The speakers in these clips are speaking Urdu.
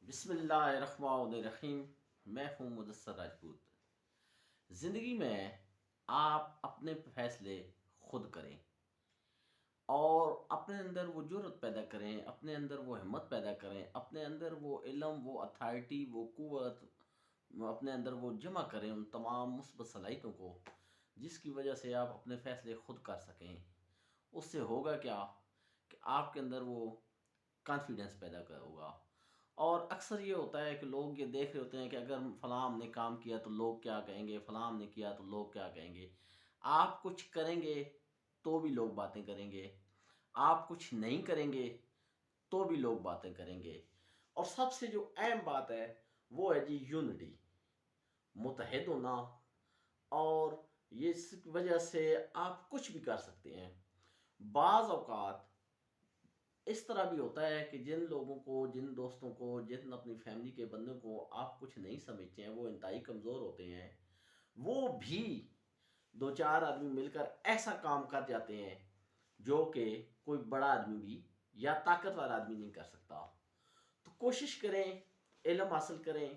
بسم اللہ الرحمن الرحیم۔ میں ہوں مدثر راجپوت۔ زندگی میں آپ اپنے فیصلے خود کریں اور اپنے اندر وہ جرأت پیدا کریں، اپنے اندر وہ ہمت پیدا کریں، اپنے اندر وہ علم، وہ اتھارٹی، وہ قوت اپنے اندر وہ جمع کریں، ان تمام مثبت صلاحیتوں کو جس کی وجہ سے آپ اپنے فیصلے خود کر سکیں۔ اس سے ہوگا کیا کہ آپ کے اندر وہ کانفیڈنس پیدا ہوگا۔ اور اکثر یہ ہوتا ہے کہ لوگ یہ دیکھ رہے ہوتے ہیں کہ اگر فلاں ہم نے کام کیا تو لوگ کیا کہیں گے، فلاں ہم نے کیا تو لوگ کیا کہیں گے۔ آپ کچھ کریں گے تو بھی لوگ باتیں کریں گے، آپ کچھ نہیں کریں گے تو بھی لوگ باتیں کریں گے۔ اور سب سے جو اہم بات ہے وہ ہے جی یونٹی، متحد ہونا۔ اور یہ اس وجہ سے آپ کچھ بھی کر سکتے ہیں۔ بعض اوقات اس طرح بھی ہوتا ہے کہ جن لوگوں کو، جن دوستوں کو، جن اپنی فیملی کے بندوں کو آپ کچھ نہیں سمجھتے ہیں، وہ انتہائی کمزور ہوتے ہیں، وہ بھی دو چار آدمی مل کر ایسا کام کر جاتے ہیں جو کہ کوئی بڑا آدمی بھی یا طاقتور آدمی نہیں کر سکتا۔ تو کوشش کریں، علم حاصل کریں،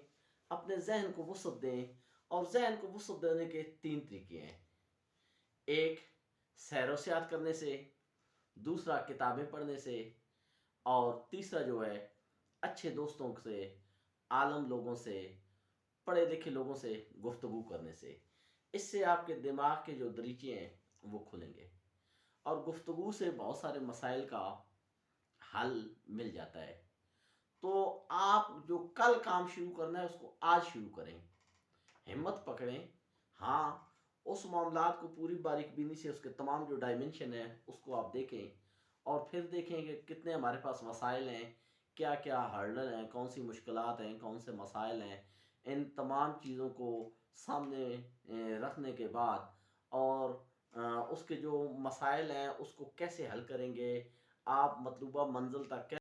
اپنے ذہن کو وسعت دیں۔ اور ذہن کو وسعت دینے کے 3 طریقے ہیں۔ ایک، سیر و سیاحت کرنے سے، دوسرا کتابیں پڑھنے سے، اور تیسرا جو ہے اچھے دوستوں سے، عالم لوگوں سے، پڑھے لکھے لوگوں سے گفتگو کرنے سے۔ اس سے آپ کے دماغ کے جو دریچے ہیں وہ کھلیں گے، اور گفتگو سے بہت سارے مسائل کا حل مل جاتا ہے۔ تو آپ جو کل کام شروع کرنا ہے اس کو آج شروع کریں، ہمت پکڑیں۔ ہاں، اس معاملات کو پوری باریک بینی سے، اس کے تمام جو ڈائمنشن ہیں اس کو آپ دیکھیں، اور پھر دیکھیں کہ کتنے ہمارے پاس وسائل ہیں، کیا کیا ہرڈل ہیں، کون سی مشکلات ہیں، کون سے مسائل ہیں۔ ان تمام چیزوں کو سامنے رکھنے کے بعد، اور اس کے جو مسائل ہیں اس کو کیسے حل کریں گے، آپ مطلوبہ منزل تک